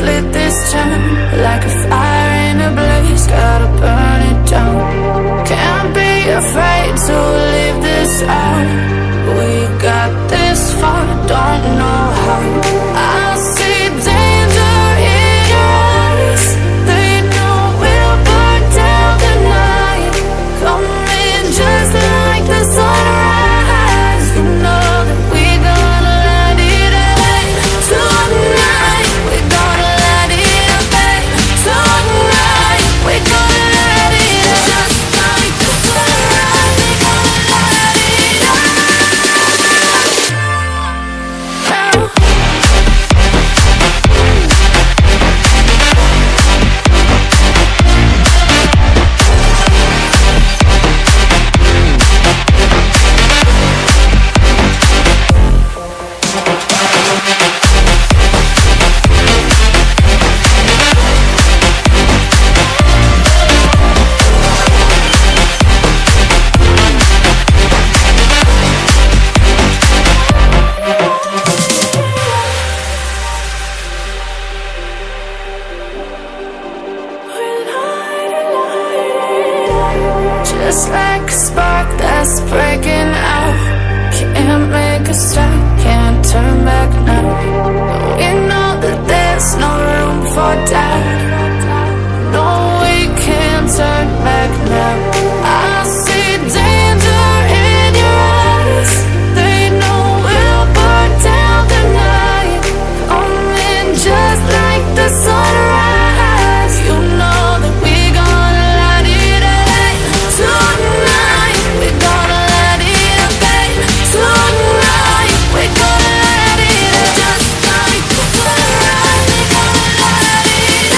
lit this town like a fire in a blaze, gotta burn it down. Can't be afraid to leave this out. We got this far, don't know how. I see danger in your eyes. They know we'll burn down the night. Coming just like the sunrise. You know that we gonna let it out. Tonight we gonna let it out. Tonight we gonna let it out. Just like the sunrise, we gonna let it out. Just like a spark that's breaking out. Can't make a stop, can't turn back now. We know that there's no room for doubt. No, we can't turn back now. I see danger in your eyes. They know we'll burn down the night. Coming just like the sunrise. You know that we gonna let it out. Tonight we gonna let it out. Tonight we gonna let it out. Just like the sunrise, we gonna let it out.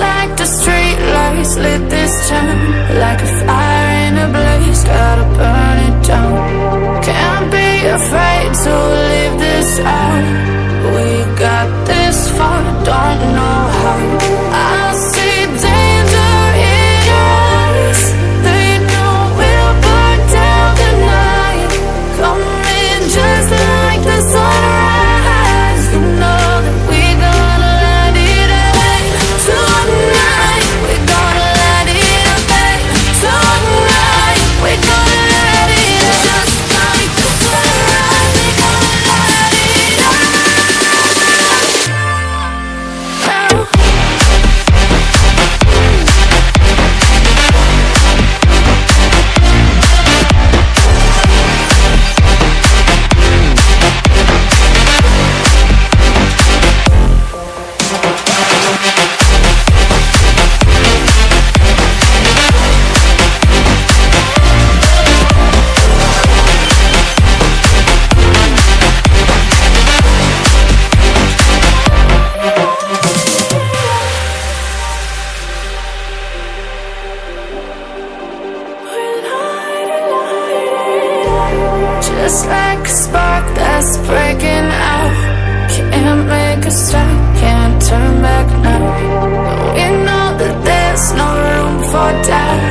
like the street lights lit this town. Like a fire in a blaze, gotta burn it down. Can't be afraid to leave this out. We got this far, don't know how. I see danger in your eyes. They know we'll burn down the night. Coming just like the sunrise. You know that we're gonna light it up. Tonight, we're gonna light it up. Tonight, we're gonna light it up. Just like the sunrise, we're gonna light it up. Just like a spark that's breaking out. Can't make a stop, can't turn back now. We know that there's no room for doubt.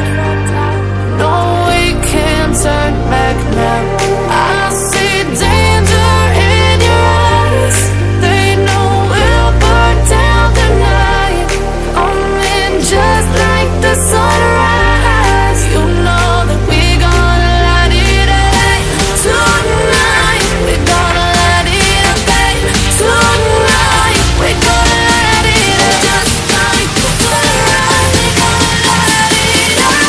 No, we can't turn back now. I see danger in your eyes. They know we'll burn down the night. Coming just like the sunrise. You know that we're gonna light it up. Tonight, we're gonna light it up. Tonight, we're gonna light it up. Just like the sunrise, we're gonna light it up.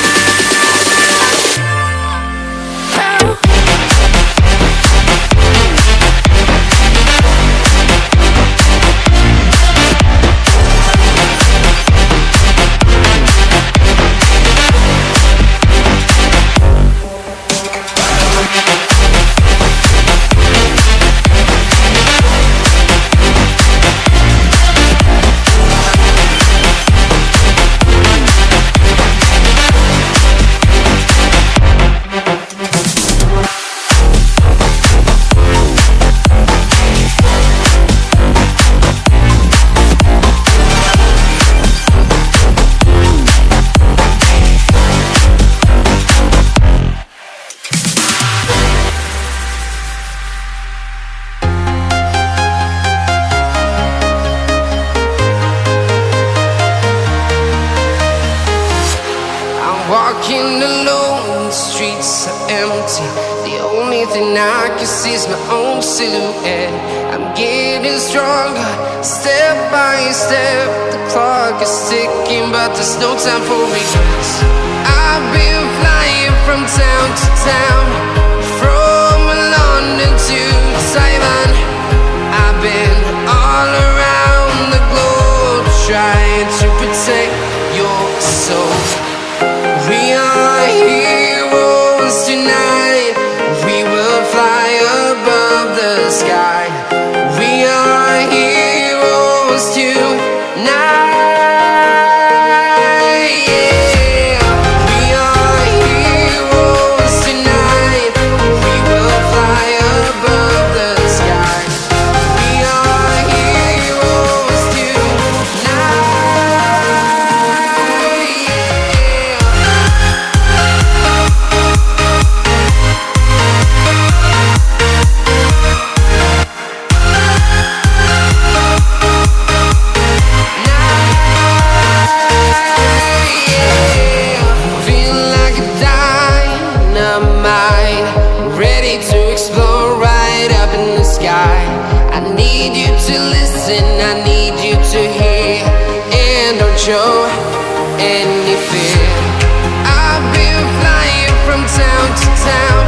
Walking alone, the streets are empty. The only thing I can see is my own silhouette. I'm getting stronger, step by step. The clock is ticking, but there's no time for regrets. I've been flying from town to town, from London to Taiwan. I've been all around the globe, trying to protect your soul. We are heroes tonight. We will fly above the sky. We are heroes tonight. Yeah. We are heroes tonight. We will fly above the sky. We are heroes tonight. I need you to listen, I need you to hear, and don't show any fear. I've been flying from town to town,